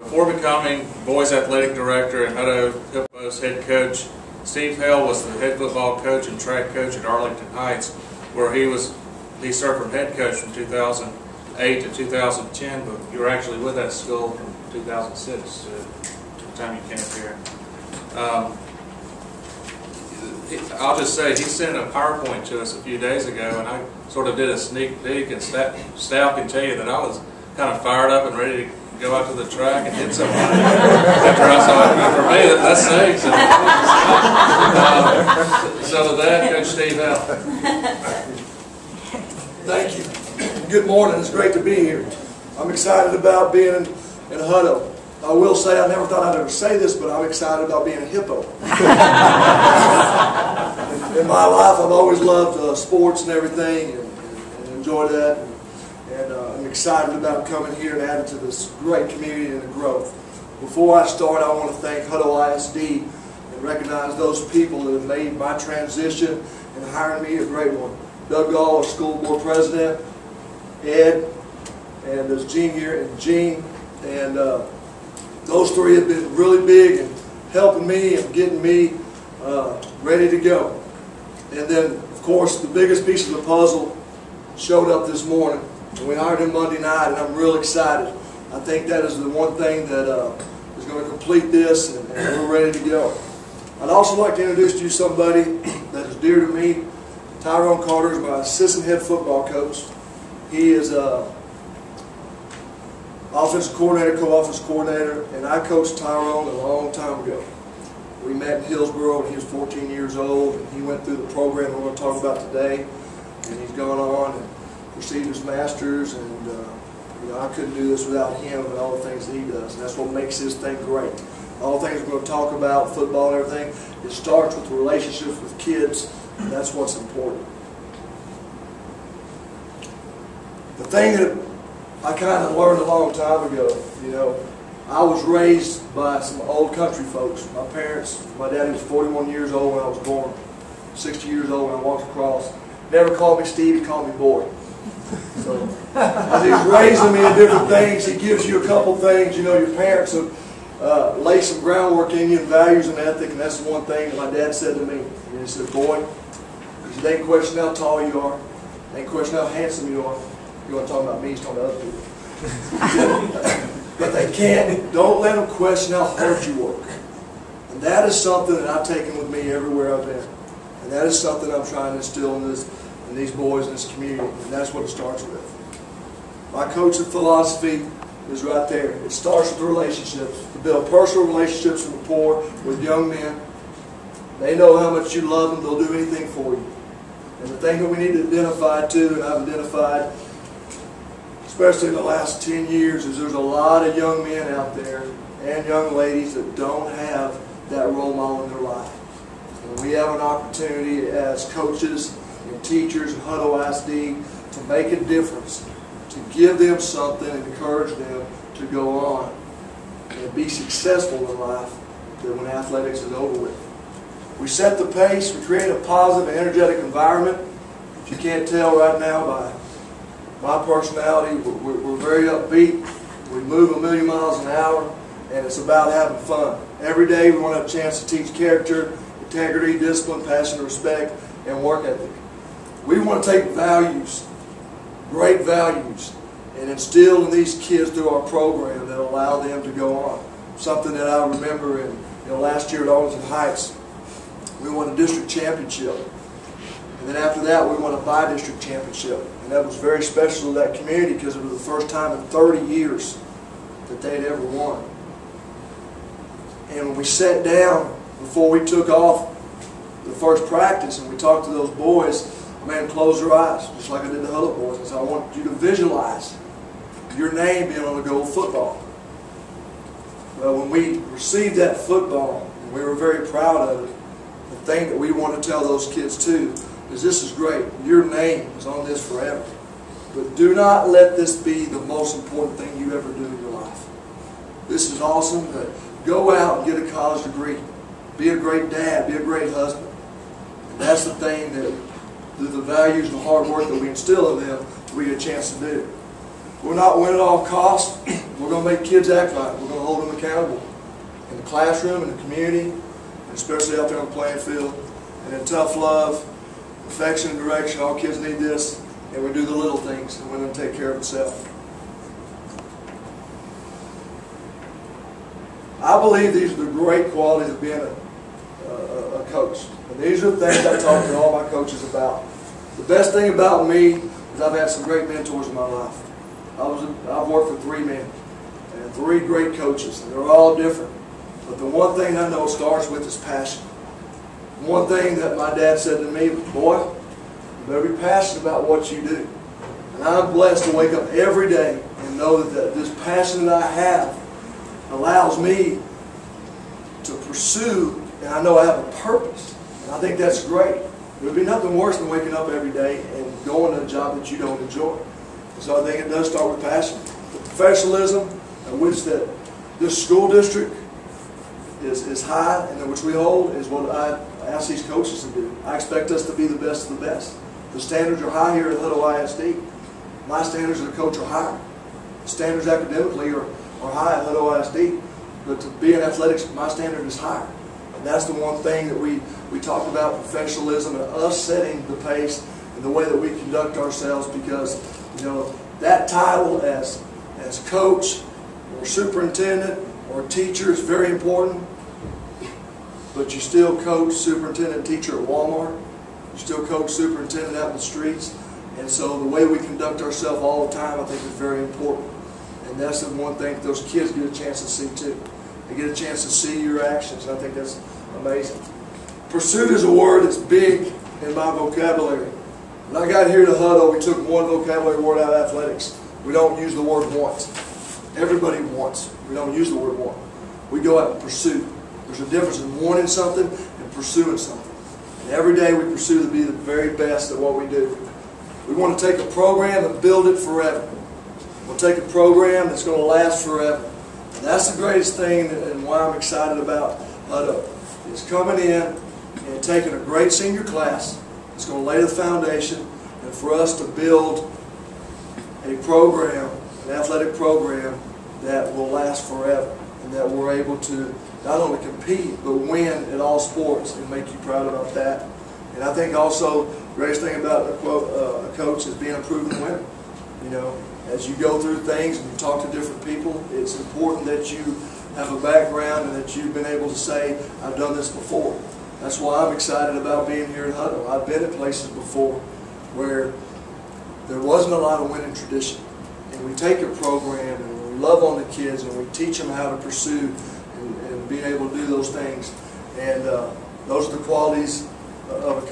Before becoming boys athletic director and Hutto Hippos head coach, Steve Hale was the head football coach and track coach at Arlington Heights, where he served from head coach from 2008 to 2010, but you were actually with that school from 2006 to the time you came here. I'll just say, he sent a PowerPoint to us a few days ago, and I sort of did a sneak peek, and staff can tell you that I was kind of fired up and ready to go out to the track and hit somebody after I saw it. For me, that's safe. So with that, Coach Steve Hale. Thank you. Good morning. It's great to be here. I'm excited about being in Hutto. I will say, I never thought I'd ever say this, but I'm excited about being a Hippo. In my life, I've always loved sports and everything, and enjoyed that. And I'm excited about coming here and adding to this great community and the growth. Before I start, I want to thank Hutto ISD and recognize those people that have made my transition and hiring me a great one. Doug Gall, our school board president, Ed, and there's Gene here, and Gene, and those three have been really big in helping me and getting me ready to go. And then, of course, the biggest piece of the puzzle showed up this morning. And we hired him Monday night, and I'm real excited. I think that is the one thing that is going to complete this, and we're ready to go. I'd also like to introduce to you somebody that is dear to me. Tyrone Carter is my assistant head football coach. He is offensive coordinator, co-offensive coordinator, and I coached Tyrone a long time ago. We met in Hillsboro when he was 14 years old, and he went through the program we're going to talk about today, and he's gone on and received his master's, and you know, I couldn't do this without him and all the things that he does, and that's what makes his thing great. All the things we're going to talk about, football and everything, it starts with relationships with kids, and that's what's important. The thing that I kind of learned a long time ago, you know, I was raised by some old country folks. My parents, my daddy was 41 years old when I was born, 60 years old when I walked across. Never called me Steve, he called me boy. So, as he's raising me in different things, he gives you a couple things. You know, your parents have laid some groundwork in you and values and ethic, and that's the one thing that my dad said to me. He said, boy, because they ain't question how tall you are, they ain't question how handsome you are. You want to talk about me, he's talking about other people. But they can't, don't let them question how hard you work. And that is something that I've taken with me everywhere I've been. And that is something I'm trying to instill in these boys in this community. And that's what it starts with. My coaching philosophy is right there. It starts with the relationships. To build personal relationships and rapport with young men. They know how much you love them, they'll do anything for you. And the thing that we need to identify too, and I've identified, especially in the last 10 years, is there's a lot of young men out there and young ladies that don't have that role model in their life. And we have an opportunity as coaches and teachers and Hutto ISD to make a difference, to give them something and encourage them to go on and be successful in life that when athletics is over with. We set the pace, we create a positive and energetic environment. If you can't tell right now by my personality, we're very upbeat. We move 1,000,000 miles an hour, and it's about having fun. Every day we want to have a chance to teach character, integrity, discipline, passion, respect, and work ethic. We want to take values, great values, and instill in these kids through our program that allow them to go on. Something that I remember in last year at Arlington Heights, we won a district championship. And then after that, we won a bi-district championship. And that was very special to that community because it was the first time in 30 years that they had ever won. And when we sat down before we took off the first practice and we talked to those boys, man, close their eyes, just like I did the Hutto boys. I said, I want you to visualize your name being on the goal football. Well, when we received that football, and we were very proud of it, the thing that we want to tell those kids too is this is great. Your name is on this forever. But do not let this be the most important thing you ever do in your life. This is awesome, but go out and get a college degree. Be a great dad. Be a great husband. And that's the thing that, through the values and the hard work that we instill in them, we get a chance to do. We're not winning at all costs. We're going to make kids act right. We're going to hold them accountable in the classroom, in the community, and especially out there on the playing field. And then tough love, affection, and direction. All kids need this, and we do the little things, and we're going to take care of itself. I believe these are the great qualities of being a coach. And these are the things I talk to all my coaches about. The best thing about me is I've had some great mentors in my life. I've worked for 3 men and 3 great coaches, and they're all different. But the one thing I know starts with is passion. One thing that my dad said to me, boy, you better be passionate about what you do. And I'm blessed to wake up every day and know that this passion that I have allows me to pursue, and I know I have a purpose. And I think that's great. There would be nothing worse than waking up every day and going to a job that you don't enjoy. So I think it does start with passion. The professionalism in which that this school district is high and in which we hold is what I ask these coaches to do. I expect us to be the best of the best. The standards are high here at Hutto ISD. My standards as a coach are high. The standards academically are high at Hutto ISD. But to be in athletics, my standard is higher. And that's the one thing that we talk about, professionalism and us setting the pace and the way that we conduct ourselves, because you know that title as coach or superintendent or teacher is very important, but you still coach, superintendent, teacher at Walmart. You still coach, superintendent out in the streets. And so the way we conduct ourselves all the time, I think, is very important. And that's the one thing that those kids get a chance to see too. They get a chance to see your actions, and I think that's amazing. Pursuit is a word that's big in my vocabulary. When I got here to Hutto, we took one vocabulary word out of athletics. We don't use the word want. Everybody wants. We don't use the word want. We go out and pursue. There's a difference in wanting something and pursuing something. And every day we pursue to be the very best at what we do. We want to take a program and build it forever. We'll take a program that's going to last forever. And that's the greatest thing, and why I'm excited about Hutto. It's coming in and taking a great senior class. It's going to lay the foundation, and for us to build a program, an athletic program that will last forever, and that we're able to not only compete but win at all sports, and make you proud about that. And I think also the greatest thing about a coach is being a proven winner. You know, as you go through things and you talk to different people, it's important that you have a background and that you've been able to say, I've done this before. That's why I'm excited about being here at Hutto. I've been at places before where there wasn't a lot of winning tradition. And we take a program and we love on the kids and we teach them how to pursue and being able to do those things. And those are the qualities of a